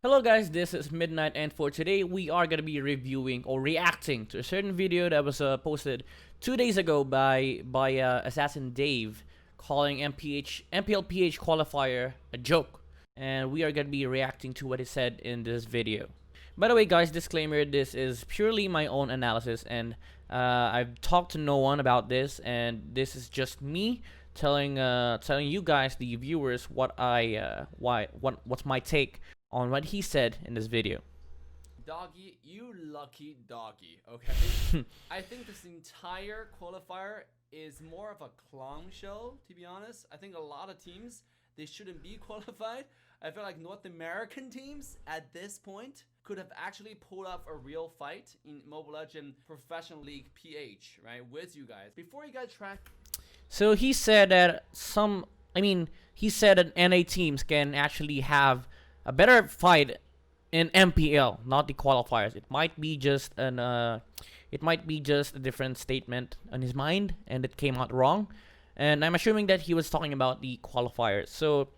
Hello guys, this is Midnight, and for today we are going to be reviewing or reacting to a certain video that was posted 2 days ago by Assassin Dave, calling MPL qualifier a joke, and we are going to be reacting to what he said in this video. By the way guys, disclaimer, this is purely my own analysis, and I've talked to no one about this, and this is just me telling you guys, the viewers, what's my take on what he said in this video. Doggy, you lucky doggy, okay? I think this entire qualifier is more of a clown show, to be honest. I think a lot of teams, they shouldn't be qualified. I feel like North American teams at this point could have actually pulled off a real fight in Mobile Legends Professional League PH, right? With you guys. Before you guys try. So he said that he said that NA teams can actually have a better fight in MPL, not the qualifiers. It might be just a different statement on his mind, and it came out wrong. And I'm assuming that he was talking about the qualifiers. So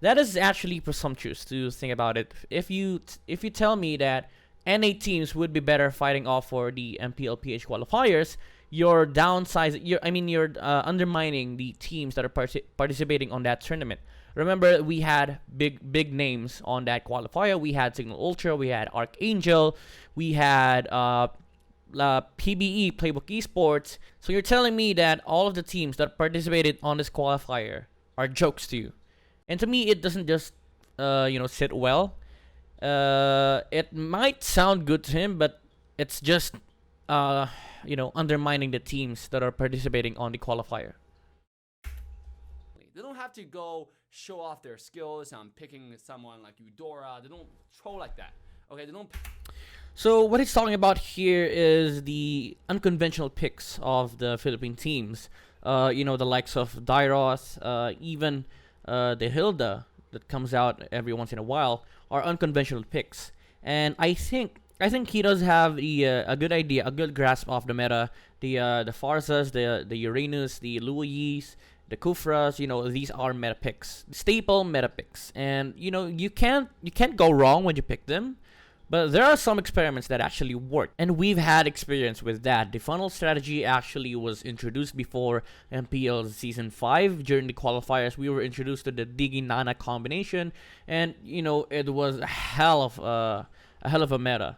that is actually presumptuous to think about it. If you tell me that NA teams would be better fighting off for the MPL PH qualifiers, you're undermining the teams that are participating on that tournament. Remember, we had big names on that qualifier. We had Signal Ultra, we had Archangel, we had PBE, Playbook Esports. So you're telling me that all of the teams that participated on this qualifier are jokes to you? And to me, it doesn't just sit well. It might sound good to him, but it's just undermining the teams that are participating on the qualifier. They don't have to go show off their skills on picking someone like Eudora. They don't troll like that. Okay, they don't. So what he's talking about here is the unconventional picks of the Philippine teams. The likes of Dairos, even the Hilda that comes out every once in a while are unconventional picks. And I think he does have a good idea, a good grasp of the meta. The Farzas, the Uranus, the Luiyis, the Kufras, these are meta picks, staple meta picks, and you can't go wrong when you pick them. But there are some experiments that actually work, and we've had experience with that. The funnel strategy actually was introduced before MPL Season 5. During the qualifiers, we were introduced to the Digi Nana combination, and it was a hell of a meta.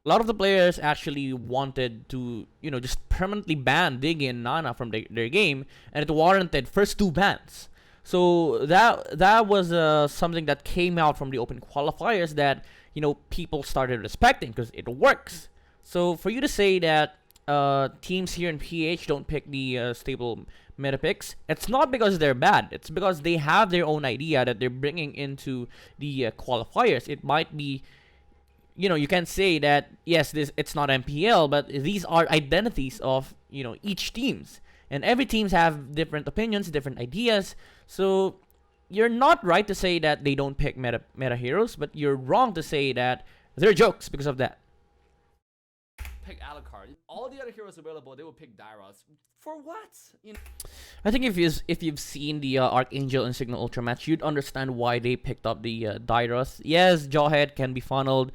A lot of the players actually wanted to, just permanently ban Diggy and Nana from their game, and it warranted first 2 bans. So that was something that came out from the open qualifiers that people started respecting because it works. So for you to say that teams here in PH don't pick the stable meta picks, it's not because they're bad. It's because they have their own idea that they're bringing into the qualifiers. It might be, you can say that yes, it's not MPL, but these are identities of each teams, and every teams have different opinions, different ideas. So you're not right to say that they don't pick meta heroes, but you're wrong to say that they're jokes because of that. Pick Alucard. All the other heroes available, they will pick Dairos. For what? I think if you've seen the Archangel and Signal Ultra match, you'd understand why they picked up the Dairos. Yes, Jawhead can be funneled,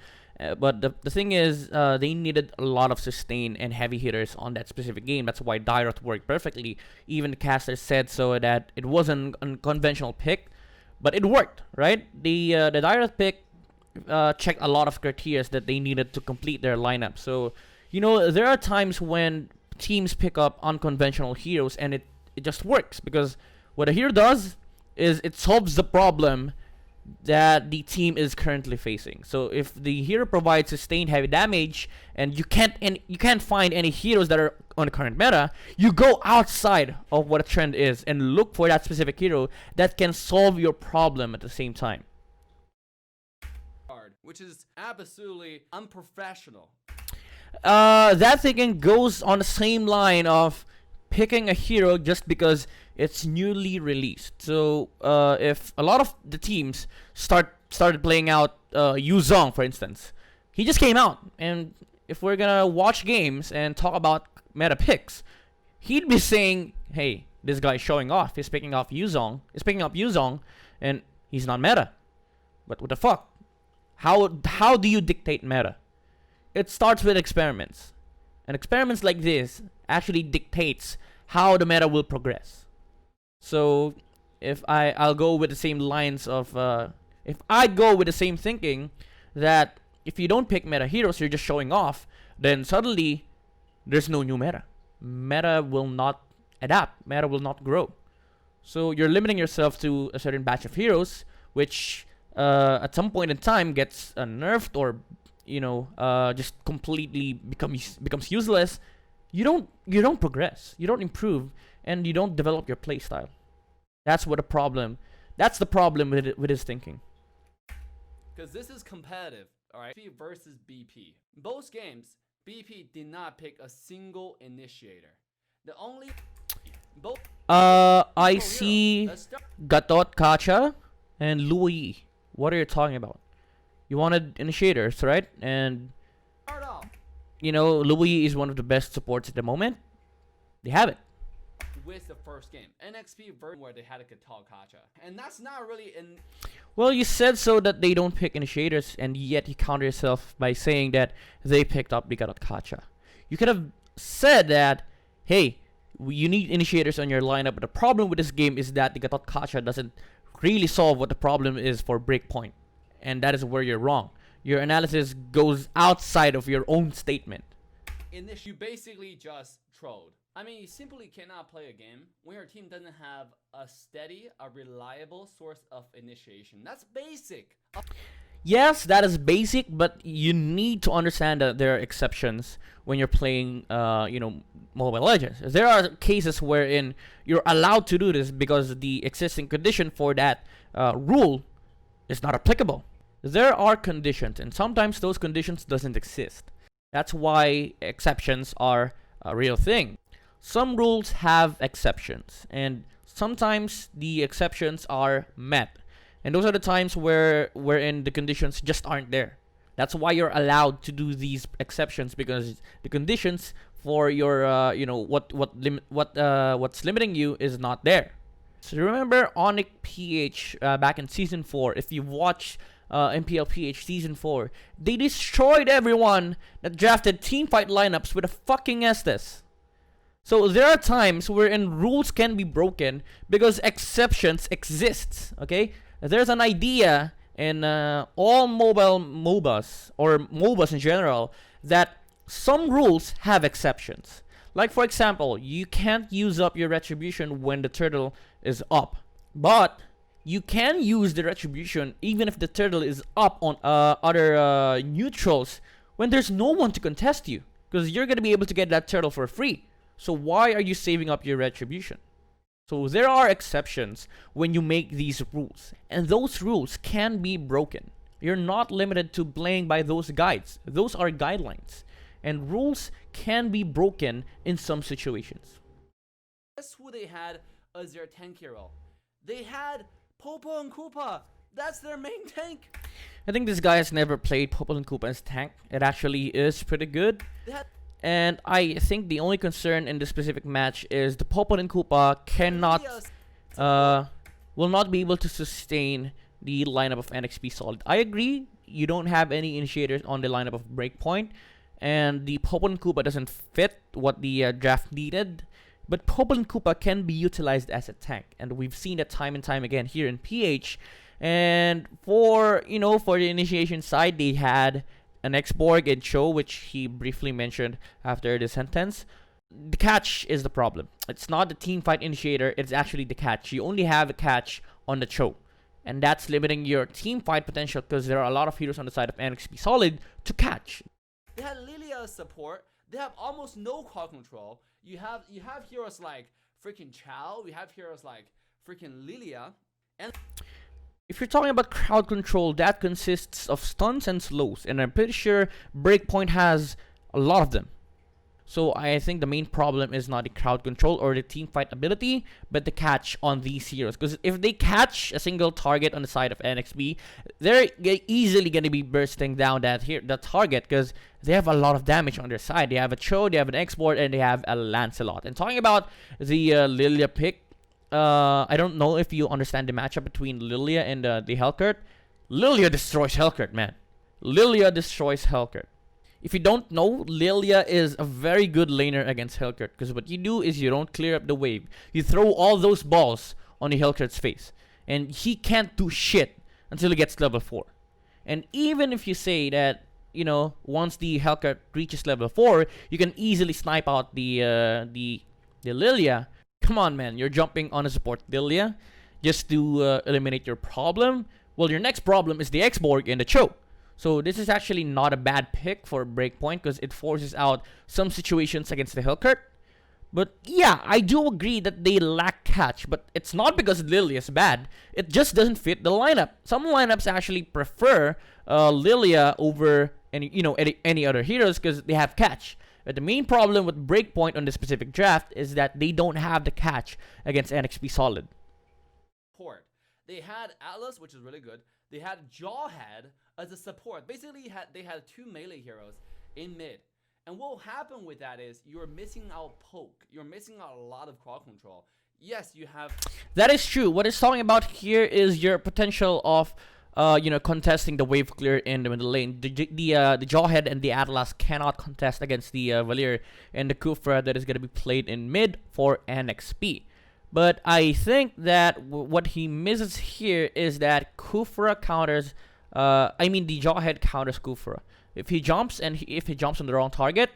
but the thing is, they needed a lot of sustain and heavy hitters on that specific game. That's why Dairos worked perfectly. Even the caster said so, that it wasn't an unconventional pick, but it worked, right? The Dairos pick checked a lot of criteria that they needed to complete their lineup. So there are times when teams pick up unconventional heroes, and it just works, because what a hero does is it solves the problem that the team is currently facing. So if the hero provides sustained heavy damage, and you can't find any heroes that are on the current meta, you go outside of what a trend is and look for that specific hero that can solve your problem at the same time. Which is absolutely unprofessional. That thinking goes on the same line of picking a hero just because it's newly released. So if a lot of the teams started playing out Yuzong, for instance, he just came out, and if we're gonna watch games and talk about meta picks, he'd be saying, "Hey, this guy's showing off. He's picking up Yuzong, and he's not meta." But what the fuck? How do you dictate meta? It starts with experiments, and experiments like this actually dictates how the meta will progress. So if I'll go with the same lines of if I go with the same thinking that if you don't pick meta heroes, you're just showing off, then suddenly there's no new meta. Meta will not adapt. Meta will not grow. So you're limiting yourself to a certain batch of heroes, which at some point in time gets nerfed or just completely becomes useless. You don't progress. You don't improve, and you don't develop your playstyle. That's what a problem. That's the problem with his thinking. Because this is competitive, all right? BP versus BP. In both games, BP did not pick a single initiator. The only both. I see Gatot Kacha and Louis. What are you talking about? You wanted initiators, right? And Start off Louis is one of the best supports at the moment. They have it. with the first game, NXP version where they had a Gatot Kacha, and that's not really in. Well, you said so that they don't pick initiators, and yet you counter yourself by saying that they picked up the Gatot Kacha. You could have said that, hey, you need initiators on your lineup, but the problem with this game is that the Gatot Kacha doesn't really solve what the problem is for Breakpoint, and that is where you're wrong. Your analysis goes outside of your own statement. In this, you basically just trolled. I mean, you simply cannot play a game when your team doesn't have a steady, a reliable source of initiation. That's basic. Yes, that is basic, but you need to understand that there are exceptions when you're playing, Mobile Legends. There are cases wherein you're allowed to do this because the existing condition for that rule is not applicable. There are conditions, and sometimes those conditions doesn't exist. That's why exceptions are a real thing. Some rules have exceptions, and sometimes the exceptions are met. And those are the times wherein the conditions just aren't there. That's why you're allowed to do these exceptions, because the conditions for your what's limiting you is not there. So remember Onyx PH back in season 4. If you watch MPL PH season 4, they destroyed everyone that drafted teamfight lineups with a fucking Estes. So there are times wherein rules can be broken because exceptions exist. Okay, there's an idea in all mobile MOBAs or MOBAs in general that some rules have exceptions. Like for example, you can't use up your retribution when the turtle is up, but you can use the retribution even if the turtle is up on other neutrals when there's no one to contest you, because you're gonna be able to get that turtle for free. So why are you saving up your retribution? So there are exceptions when you make these rules, and those rules can be broken. You're not limited to playing by those guides. Those are guidelines, and rules can be broken in some situations. Guess who they had as their tank hero? They had Popo and Koopa. That's their main tank. I think this guy has never played Popol and Koopa as tank. It actually is pretty good. And I think the only concern in this specific match is the Popol and Koopa will not be able to sustain the lineup of NXP Solid. I agree, you don't have any initiators on the lineup of Breakpoint, and the Popol and Koopa doesn't fit what the draft needed. But Popol and Koopa can be utilized as a tank, and we've seen that time and time again here in PH. And for the initiation side, they had an Xborg and Cho, which he briefly mentioned after the sentence. The catch is the problem. It's not the team fight initiator, it's actually the catch. You only have a catch on the Cho, and that's limiting your team fight potential because there are a lot of heroes on the side of NXP Solid to catch. They had Lilia as support. They have almost no crowd control. You have heroes like freaking Chow. We have heroes like freaking Lilia. And if you're talking about crowd control, that consists of stuns and slows, and I'm pretty sure Breakpoint has a lot of them. So I think the main problem is not the crowd control or the team fight ability, but the catch on these heroes. Because if they catch a single target on the side of NXP, they're easily going to be bursting down that target, because they have a lot of damage on their side. They have a Cho, they have an Xboard, and they have a Lancelot. And talking about the Lilia pick, I don't know if you understand the matchup between Lilia and the Hellcurt. Lilia destroys Hellcurt, man. Lilia destroys Hellcat. If you don't know, Lilia is a very good laner against Hellcat, because what you do is you don't clear up the wave. You throw all those balls on the Hellcat's face, and he can't do shit until he gets level 4. And even if you say that, once the Hellcat reaches level 4, you can easily snipe out the Lilia. Come on, man, you're jumping on a support Lilia just to eliminate your problem. Well, your next problem is the X-Borg and the choke. So this is actually not a bad pick for Breakpoint because it forces out some situations against the Hellcat. But yeah, I do agree that they lack catch, but it's not because Lilia is bad. It just doesn't fit the lineup. Some lineups actually prefer Lilia over any other heroes because they have catch. But the main problem with Breakpoint on this specific draft is that they don't have the catch against NXP Solid. They had Atlas, which is really good. They had Jawhead as a support. Basically, they had 2 melee heroes in mid. And what will happen with that is you're missing out poke. You're missing out a lot of crowd control. Yes, you have... That is true. What it's talking about here is your potential of, contesting the wave clear in the middle lane. The Jawhead and the Atlas cannot contest against the Valir and the Kufra that is going to be played in mid for NXP. But I think that what he misses here is that Kufra counters, the Jawhead counters Kufra. If he jumps on the wrong target,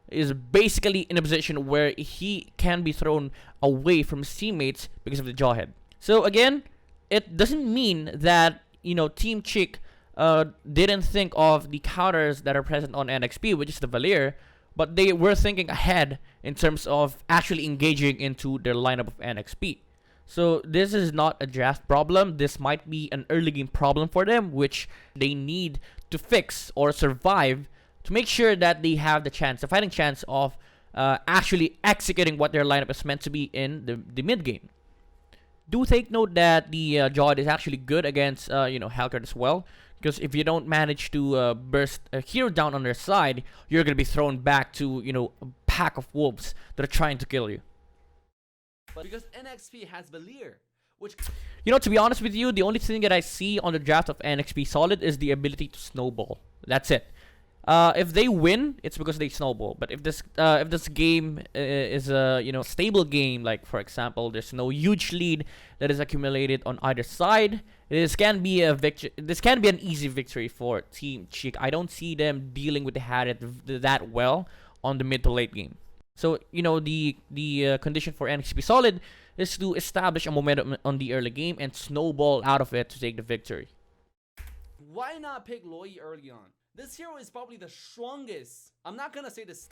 is basically in a position where he can be thrown away from his teammates because of the Jawhead. So again, it doesn't mean that Team Chick didn't think of the counters that are present on NXP, which is the Valir, but they were thinking ahead in terms of actually engaging into their lineup of NXP. So this is not a draft problem. This might be an early game problem for them, which they need to fix or survive to make sure that they have the fighting chance of actually executing what their lineup is meant to be in the mid game. Do take note that the Jawhead is actually good against Hellcat as well. Because if you don't manage to burst a hero down on their side, you're going to be thrown back to, a pack of wolves that are trying to kill you. But because NXP has Valir, which... To be honest with you, the only thing that I see on the draft of NXP Solid is the ability to snowball. That's it. If they win, it's because they snowball. But if this game is a stable game, like for example, there's no huge lead that is accumulated on either side, this can be a victory. This can be an easy victory for Team Chick. I don't see them dealing with the Hadit that well on the mid to late game. So the condition for NXP Solid is to establish a momentum on the early game and snowball out of it to take the victory. Why not pick Loi early on? This hero is probably the strongest. I'm not gonna say this.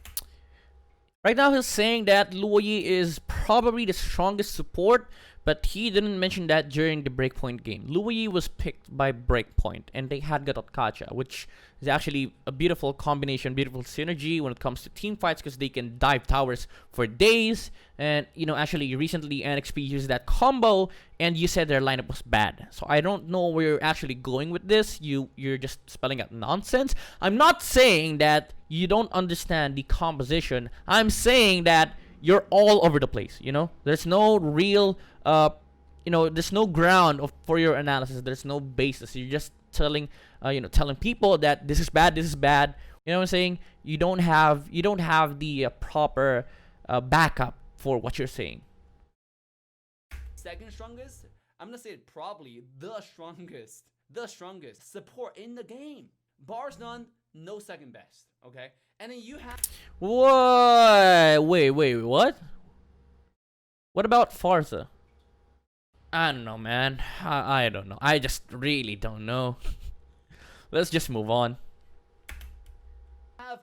Right now he's saying that Luoyi is probably the strongest support, but he didn't mention that during the Breakpoint game. Luoyi was picked by Breakpoint, and they had Gatotkacha, which is actually a beautiful combination, beautiful synergy when it comes to team fights, because they can dive towers for days. And actually recently NXP used that combo, and you said their lineup was bad. So I don't know where you're actually going with this. You're just spelling out nonsense. I'm not saying that you don't understand the composition. I'm saying that you're all over the place. There's no real there's no ground for your analysis. There's no basis. You're just telling people that this is bad, this is bad. You know what I'm saying? You don't have the proper backup for what you're saying. Second strongest, I'm gonna say it probably the strongest support in the game. Bars none, no second best. Okay, and then you have what? Wait, what? What about Farza? I don't know, man. I don't know. I just really don't know. Let's just move on. Have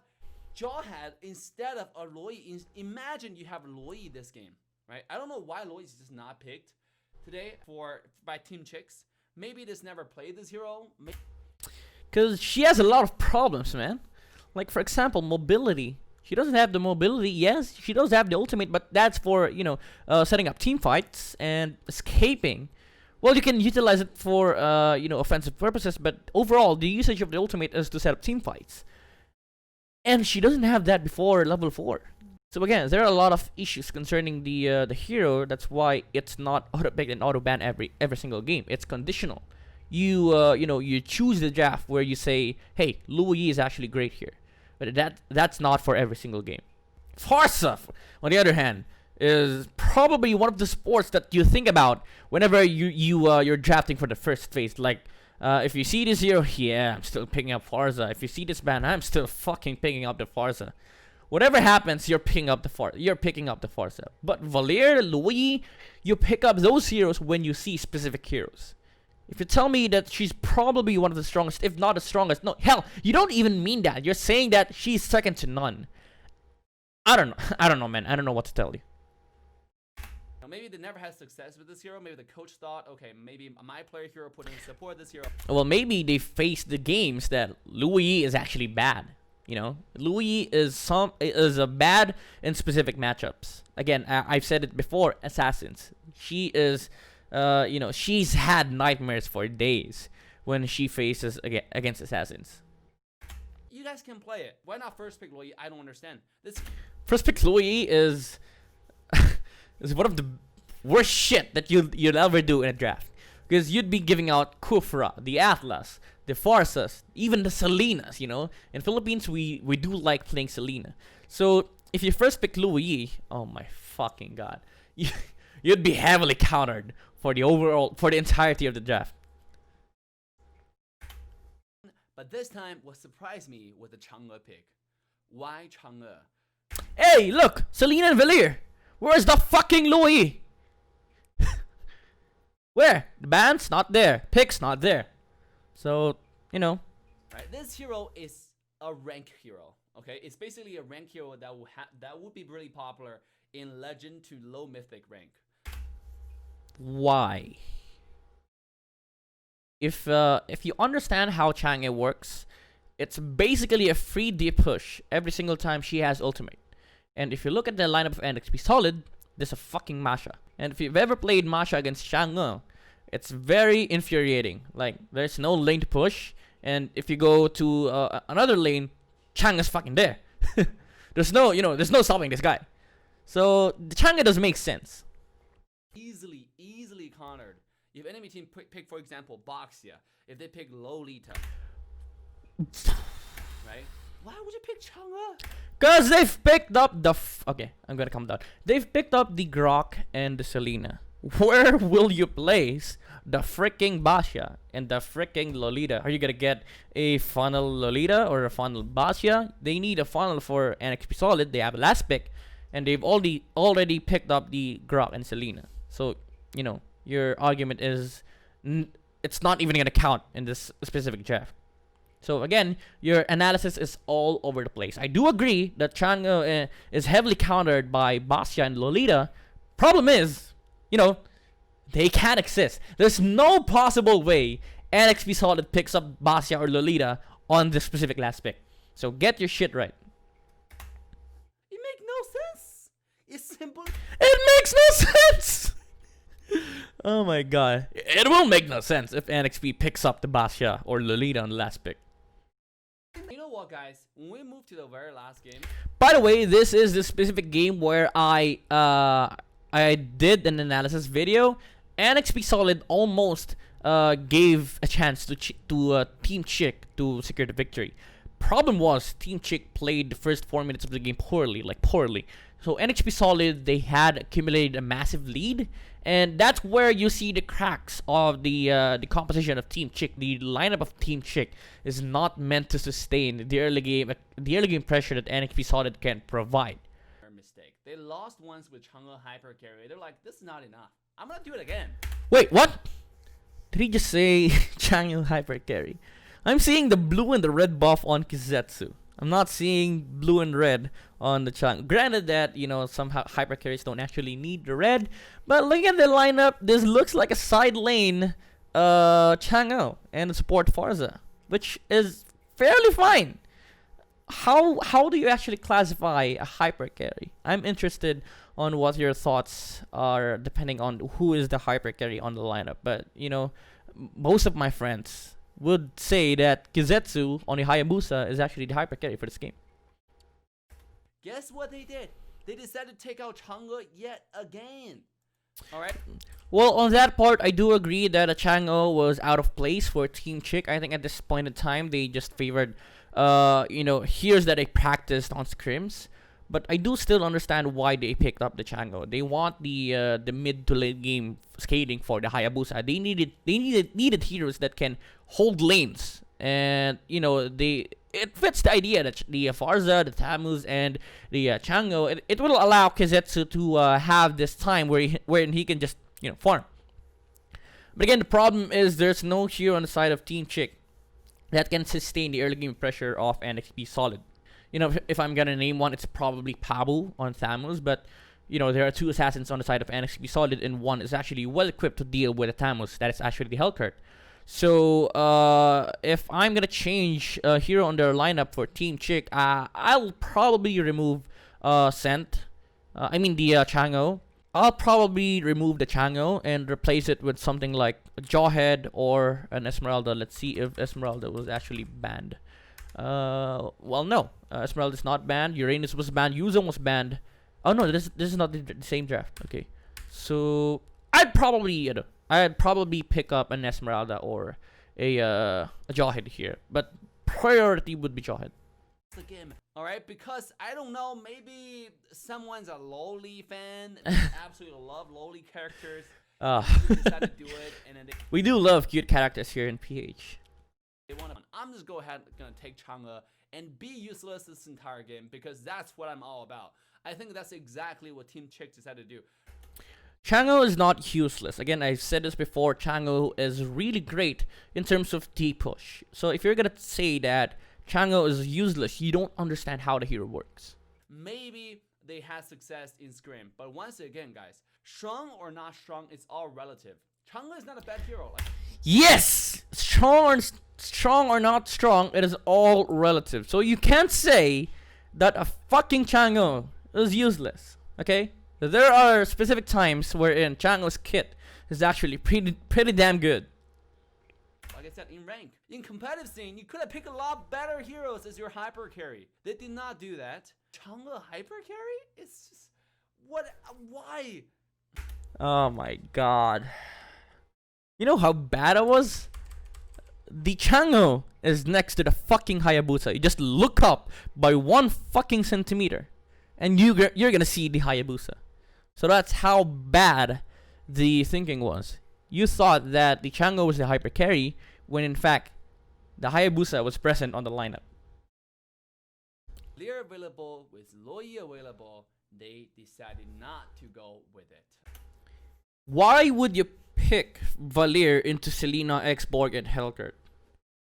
Jawhead instead of Aloy. Imagine you have Aloy this game, right? I don't know why Aloy is just not picked today by Team Chicks. Maybe this never played this hero. Because she has a lot of problems, man. Like, for example, mobility. She doesn't have the mobility. Yes, she does have the ultimate, but that's for, setting up team fights and escaping. Well, you can utilize it for, offensive purposes, but overall, the usage of the ultimate is to set up team fights. And she doesn't have that before level 4. So again, there are a lot of issues concerning the hero. That's why it's not auto-picked and auto-banned every single game. It's conditional. you choose the draft where you say, hey, Luo Yi is actually great here, but that's not for every single game. Farsa, on the other hand, is probably one of the sports that you think about whenever you're drafting for the first phase. Like, if you see this hero, yeah, I'm still picking up Farsa. If you see this band, I'm still fucking picking up the Farsa. Whatever happens, you're picking up the Farsa. But Valir, Luo Yi, you pick up those heroes when you see specific heroes. If you tell me that she's probably one of the strongest, if not the strongest, no, hell, you don't even mean that. You're saying that she's second to none. I don't know, man. I don't know what to tell you. Maybe they never had success with this hero. Maybe the coach thought, okay, maybe my player hero put in support this hero. Well, maybe they faced the games that Luo Yi is actually bad. Luo Yi is a bad in specific matchups. Again, I've said it before. Assassins. She is, she's had nightmares for days when she faces against assassins. You guys can play it. Why not first pick Luo Yi? I don't understand. This first pick Luo Yi is one of the worst shit that you'll ever do in a draft, because you'd be giving out Kufra, the Atlas, the Farsas, even the Selenas. In Philippines we do like playing Selena. So if you first pick Luo Yi, oh my fucking god, you'd be heavily countered for the entirety of the draft. But this time, what surprised me was the Chang'e pick. Why Chang'e? Hey, look, Selena and Valir. Where's the fucking Luo Yi? Where? The band's not there. Pick's not there. So, Right, this hero is a rank hero. Okay, it's basically a rank hero that would be really popular in legend to low mythic rank. Why? If you understand how Chang'e works, it's basically a free D push every single time she has ultimate. And if you look at the lineup of NXP Solid, there's a fucking Masha. And if you've ever played Masha against Chang'e, it's very infuriating. Like, there's no lane to push, and if you go to another lane, Chang'e's fucking there. there's no stopping this guy. So the Chang'e doesn't make sense. Easily countered. If enemy team pick for example Boxia, if they pick Lolita, right? Why would you pick Chang'e? Cause they've picked up the okay, I'm gonna calm down. They've picked up the Grok and the Selena. Where will you place the freaking Basha and the freaking Lolita? Are you gonna get a funnel Lolita or a funnel Basha? They need a funnel for NXP Solid. They have a last pick, and they've already picked up the Grok and Selena. So your argument is it's not even gonna count in this specific draft. So again, your analysis is all over the place. I do agree that Chang'e is heavily countered by Basha and Lolita. Problem is, they can't exist. There's no possible way NXP Solid picks up Basha or Lolita on this specific last pick. So get your shit right. It makes no sense. It's simple. It makes no sense. Oh my god. It will make no sense if NXP picks up the Basha or Lolita on the last pick. You know what, guys? When we move to the very last game. By the way, this is the specific game where I did an analysis video. NXP Solid almost gave a chance to Team Chick to secure the victory. Problem was, Team Chick played the first 4 minutes of the game poorly. So NXP Solid, they had accumulated a massive lead, and that's where you see the cracks of the composition of Team Chick. The lineup of Team Chick is not meant to sustain the early game pressure that NXP Solid can provide. Mistake. They lost once with Chang'e hyper carry. They're like, this is not enough. I'm gonna do it again. Wait, what? Did he just say Chang'e hyper carry? I'm seeing the blue and the red buff on Kizetsu. I'm not seeing blue and red on the Chang'e. Granted that, some hyper carries don't actually need the red, but look at the lineup. This looks like a side lane Chang'e and a support Farsa, which is fairly fine. How do you actually classify a hyper carry? I'm interested on what your thoughts are depending on who is the hyper carry on the lineup. But, most of my friends would say that Kizetsu on the Hayabusa is actually the hyper carry for this game. Guess what they did? They decided to take out Chang'e yet again. All right. Well, on that part, I do agree that a Chango was out of place for Team Chick. I think at this point in time, they just favored, heroes that they practiced on scrims. But I do still understand why they picked up the Chango. They want the mid to late game skating for the Hayabusa. They needed heroes that can hold lanes, and it fits the idea that the Farza, the Tamus, and the Chango. It will allow Kizetsu to have this time wherein he can just farm. But again, the problem is there's no hero on the side of Team Chick that can sustain the early game pressure of NXP Solid. If I'm gonna name one, it's probably Pabu on Thamus, but there are two assassins on the side of NXP Solid, and one is actually well equipped to deal with a Thamus. That is actually the Hellcurt. So if I'm gonna change a hero on their lineup for Team Chick, I'll probably remove Scent. The Chango. I'll probably remove the Chango and replace it with something like a Jawhead or an Esmeralda. Let's see if Esmeralda was actually banned. Well, no. Esmeralda is not banned. Uranus was banned. Yuzong was banned. Oh no, this is not the same draft. Okay, so I'd probably pick up an Esmeralda or a Jawhead here, but priority would be Jawhead. The game. All right, because I don't know, maybe someone's a Loli fan, absolutely love Loli characters. They decide to do it, and then we do love cute characters here in PH. I'm just gonna take Chang'e and be useless this entire game because that's what I'm all about. I think that's exactly what Team Chick decided to do. Chango is not useless. Again, I've said this before. Chango is really great in terms of D-push. So if you're gonna say that Chango is useless, you don't understand how the hero works. Maybe they had success in Scrim, but once again, guys, strong or not strong, it's all relative. Chango is not a bad hero. Yes! Strong or not strong, it is all relative. So you can't say that a fucking Chango is useless, okay? There are specific times wherein Chango's kit is actually pretty damn good. Like I said, in rank. In competitive scene, you could have picked a lot better heroes as your hyper carry. They did not do that. Chango hyper carry? It's just... why? Oh my god. You know how bad it was? The Chango is next to the fucking Hayabusa. You just look up by 1 fucking centimeter, and you're gonna see the Hayabusa. So that's how bad the thinking was. You thought that the Chango was the hyper carry, when in fact, the Hayabusa was present on the lineup. Clear available with Loi available, they decided not to go with it. Why would you pick Valir into Selena, X, Borg, and Hellcurt?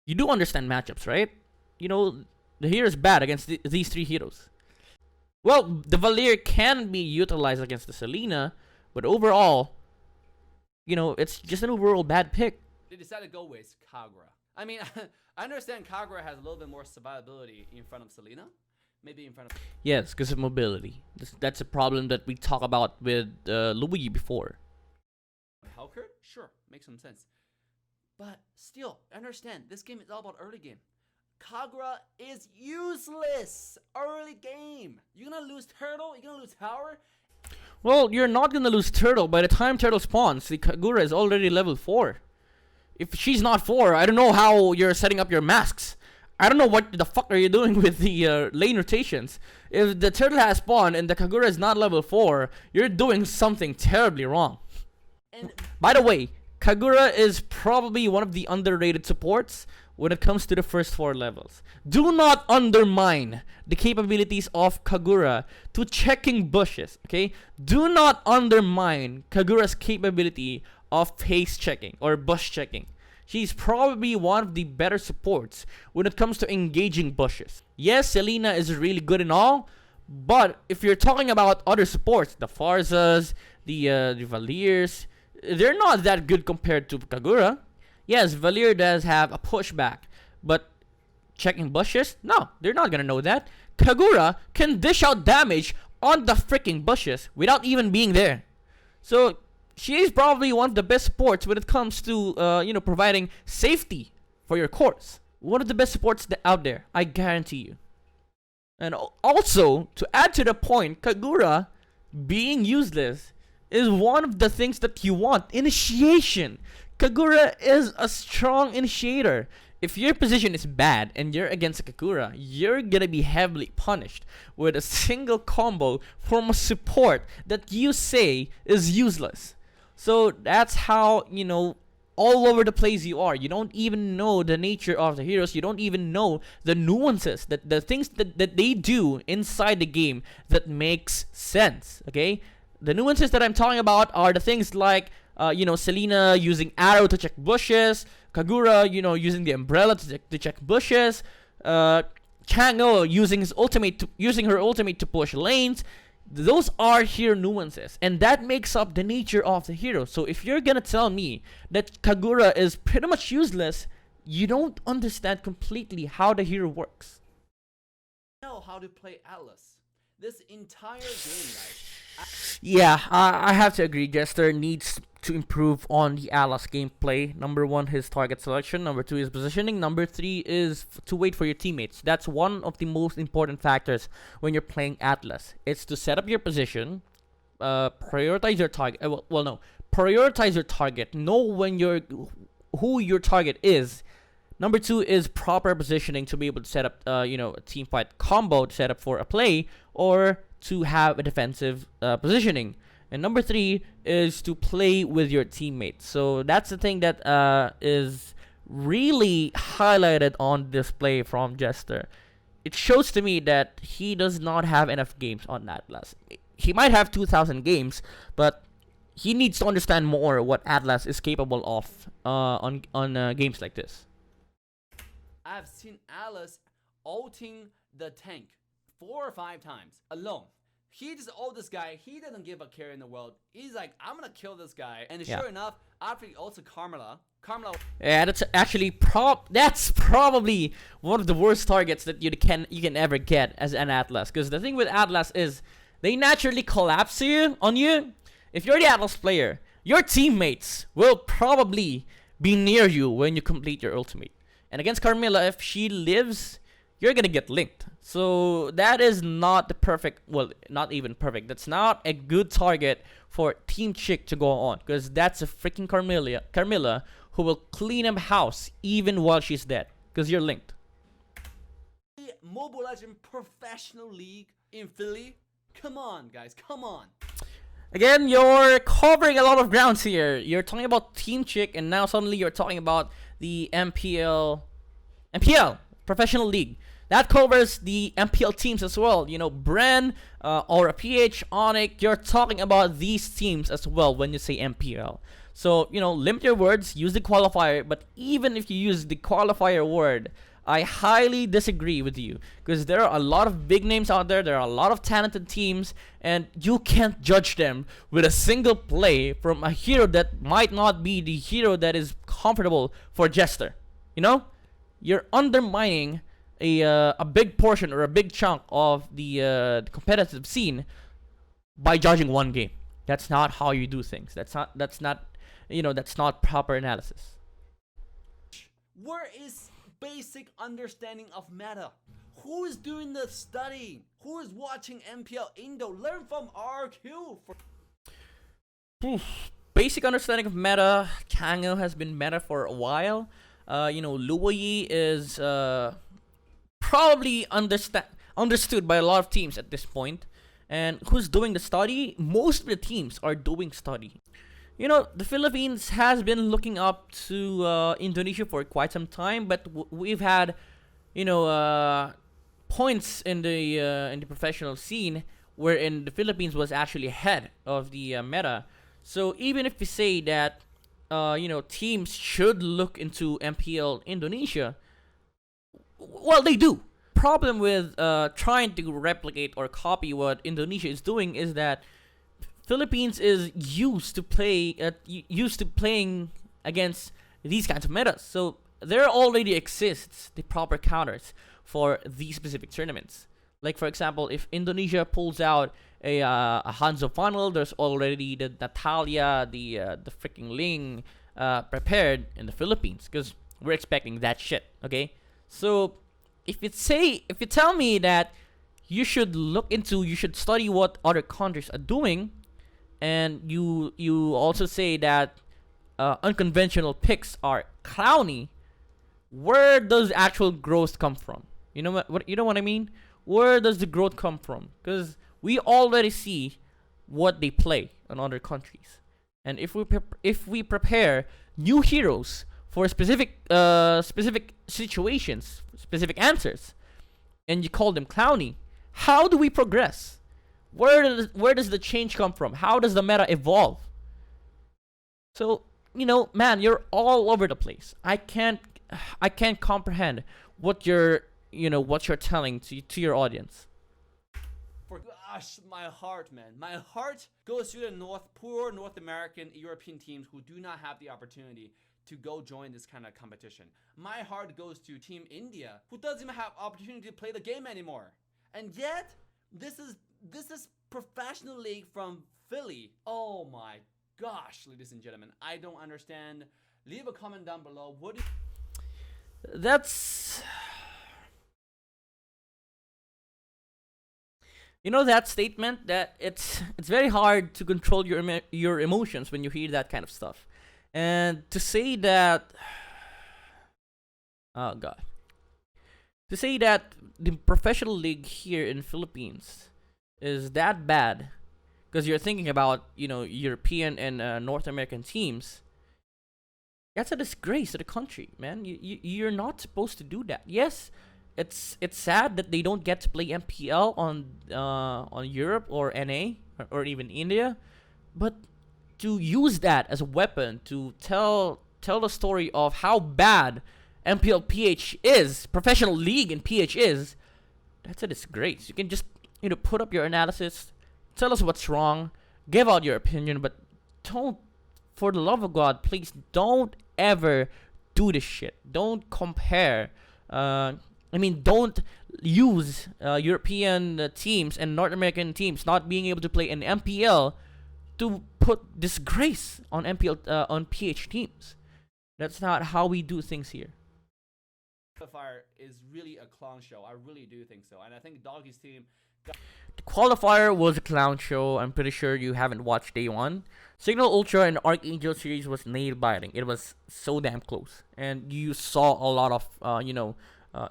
You do understand matchups, right? The hero is bad against these 3 heroes. Well, the Valir can be utilized against the Selena, but overall, it's just an overall bad pick. They decided to go with Kagura. I mean, I understand Kagura has a little bit more survivability in front of Selena. Maybe in front of... Yes, because of mobility. That's a problem that we talked about with Luigi before. Hellcurt? Sure, makes some sense. But still, understand, this game is all about early game. Kagura is useless early game. You're gonna lose Turtle, you're gonna lose Tower. Well, you're not gonna lose Turtle. By the time Turtle spawns, the Kagura is already level 4. If she's not 4, I don't know how you're setting up your masks. I don't know what the fuck are you doing with the lane rotations. If the Turtle has spawned and the Kagura is not level 4, you're doing something terribly wrong. And by the way, Kagura is probably one of the underrated supports when it comes to the first 4 levels. Do not undermine the capabilities of Kagura to checking bushes, okay? Do not undermine Kagura's capability of pace checking or bush checking. She's probably one of the better supports when it comes to engaging bushes. Yes, Selena is really good and all, but if you're talking about other supports, the Farzas, the Valiers, they're not that good compared to Kagura. Yes, Valir does have a pushback, but checking bushes? No, they're not gonna know that. Kagura can dish out damage on the freaking bushes without even being there. So she is probably one of the best supports when it comes to providing safety for your cores. One of the best supports out there, I guarantee you. And also, to add to the point, Kagura being useless is one of the things that you want. Initiation. Kagura is a strong initiator. If your position is bad and you're against a Kagura, you're gonna be heavily punished with a single combo from a support that you say is useless. So that's how, all over the place you are. You don't even know the nature of the heroes. You don't even know the nuances, that the things that they do inside the game that makes sense. Okay, the nuances that I'm talking about are the things like Selena using arrow to check bushes, Kagura using the umbrella to check bushes, Chango using her ultimate to push lanes. Those are hero nuances, and that makes up the nature of the hero. So if you're gonna tell me that Kagura is pretty much useless, you don't understand completely how the hero works. Know how to play Atlas. This entire game, guys. Yeah, I have to agree. Jester needs to improve on the Atlas gameplay. Number 1, his target selection. Number 2 is positioning. Number 3 is to wait for your teammates. That's one of the most important factors when you're playing Atlas. It's to set up your position, prioritize your target. Prioritize your target. Know who your target is. Number 2 is proper positioning to be able to set up, a team fight combo to set up for a play, or to have a defensive positioning. And number 3 is to play with your teammates. So that's the thing that is really highlighted on display from Jester. It shows to me that he does not have enough games on Atlas. He might have 2,000 games, but he needs to understand more what Atlas is capable of on games like this. I've seen Atlas ulting the tank 4 or 5 times alone. He just ult this guy. He doesn't give a care in the world. He's like, I'm gonna kill this guy. And sure enough, after he ults Carmela. Yeah, that's actually that's probably one of the worst targets that you can ever get as an Atlas. Because the thing with Atlas is they naturally collapse on you. If you're the Atlas player, your teammates will probably be near you when you complete your ultimate. And against Carmilla, if she lives, you're gonna get linked. So that is not the perfect, well, not even perfect. That's not a good target for Team Chick to go on, because that's a freaking Carmilla who will clean up house even while she's dead, because you're linked. Mobile Legends Professional League in Philly. Come on, guys, come on. Again, you're covering a lot of grounds here. You're talking about Team Chick, and now suddenly you're talking about the MPL Professional League. That covers the MPL teams as well. Bren, Aura PH, Onyx. You're talking about these teams as well when you say MPL. So, limit your words, use the qualifier. But even if you use the qualifier word, I highly disagree with you. Because there are a lot of big names out there. There are a lot of talented teams. And you can't judge them with a single play from a hero that might not be the hero that is comfortable for Jester. You're undermining a big portion or a big chunk of the competitive scene by judging one game. That's not how you do things. That's not proper analysis. Where is basic understanding of meta? Who is doing the studying? Who is watching MPL Indo? Learn from RQ. Basic understanding of meta. Chango has been meta for a while. Luoyi is probably understood by a lot of teams at this point. And who's doing the study? Most of the teams are doing study. The Philippines has been looking up to Indonesia for quite some time, but we've had, points in the professional scene wherein the Philippines was actually ahead of the meta. So even if we say that, teams should look into MPL Indonesia, well, they do. Problem with trying to replicate or copy what Indonesia is doing is that Philippines is used to playing against these kinds of metas. So there already exists the proper counters for these specific tournaments. Like for example, if Indonesia pulls out a Hanzo funnel, there's already the Natalia, the freaking Ling prepared in the Philippines, because we're expecting that shit. Okay, so if you tell me that you should study what other countries are doing, and you also say that unconventional picks are clowny, where does actual growth come from? You know what I mean? Where does the growth come from? Because we already see what they play in other countries, and if we prepare new heroes for specific situations, specific answers, and you call them clowny, how do we progress? Where does the change come from? How does the meta evolve? So, man, you're all over the place. I can't comprehend what you're telling to your audience. For gosh, my heart, man. My heart goes to the poor North American, European teams who do not have the opportunity to go join this kind of competition. My heart goes to Team India, who doesn't even have opportunity to play the game anymore. And yet, this is professional league from Philly. Oh my gosh, ladies and gentlemen, I don't understand. Leave a comment down below. What do you That's that statement that it's very hard to control your emotions when you hear that kind of stuff, and to say that, oh god, to say that the professional league here in Philippines is that bad because you're thinking about European and North American teams. That's a disgrace to the country, man. You're not supposed to do that. Yes, it's sad that they don't get to play MPL on Europe or NA or even India, but to use that as a weapon to tell the story of how bad MPL PH is, professional league in PH is, that's a disgrace. You can just put up your analysis, tell us what's wrong, give out your opinion, but don't, for the love of God, please don't ever do this shit. Don't compare. Don't use European teams and North American teams not being able to play in MPL to put disgrace on on PH teams. That's not how we do things here. Qualifier is really a clown show. I really do think so. And I think Doggy's team The qualifier was a clown show. I'm pretty sure you haven't watched day one. Signal Ultra and Archangel series was nail biting. It was so damn close, and you saw a lot of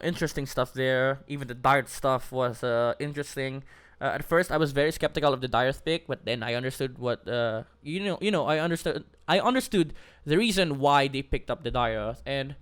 interesting stuff there. Even the Dire stuff was interesting. At first, I was very skeptical of the Dire pick, but then I understood what I understood the reason why they picked up the Dire, and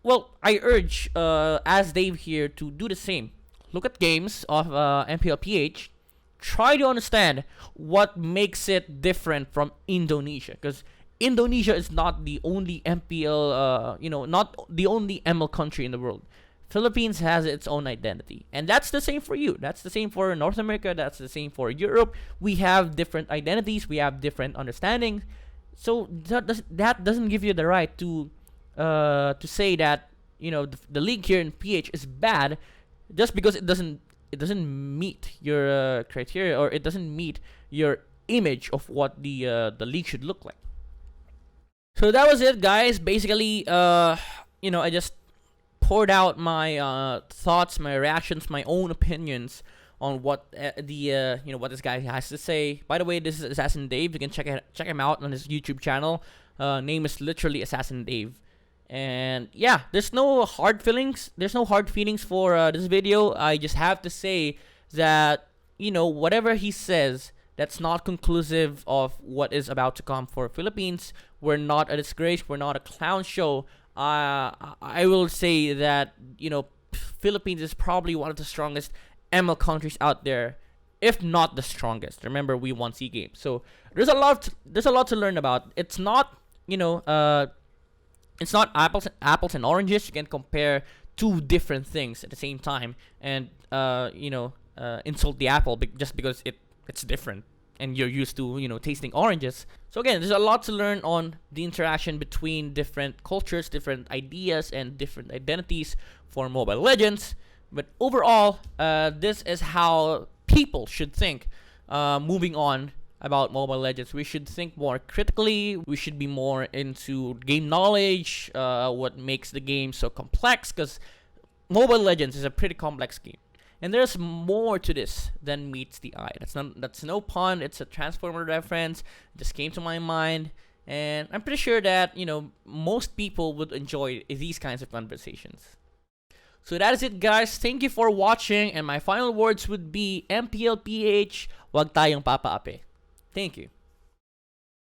well, I urge as Dave here to do the same. Look at games of MPL PH. Try to understand what makes it different from Indonesia, because Indonesia is not the only MPL, not the only ML country in the world. Philippines has its own identity, and that's the same for you. That's the same for North America. That's the same for Europe. We have different identities. We have different understandings. So that doesn't give you the right to say that the league here in PH is bad just because it doesn't meet your criteria, or it doesn't meet your image of what the league should look like. So that was it, guys. Basically, I just poured out my thoughts, my reactions, my own opinions on what what this guy has to say. By the way, this is Assassin Dave. You can check him out on his YouTube channel. Name is literally Assassin Dave. And yeah, there's no hard feelings. There's no hard feelings for this video. I just have to say that whatever he says, that's not conclusive of what is about to come for Philippines. We're not a disgrace. We're not a clown show. I will say that Philippines is probably one of the strongest ML countries out there, if not the strongest. Remember, we won SEA Games, so there's a lot to learn about. It's not it's not apples and oranges. You can compare two different things at the same time and insult the apple just because it's different and you're used to tasting oranges. So again, there's a lot to learn on the interaction between different cultures, different ideas, and different identities for Mobile Legends. But overall, this is how people should think moving on about Mobile Legends. We should think more critically. We should be more into game knowledge, what makes the game so complex, because Mobile Legends is a pretty complex game. And there's more to this than meets the eye. That's no pun. It's a Transformer reference. It just came to my mind, and I'm pretty sure that most people would enjoy these kinds of conversations. So that is it, guys. Thank you for watching, and my final words would be MPL PH, wag tayong papaapi. Thank you.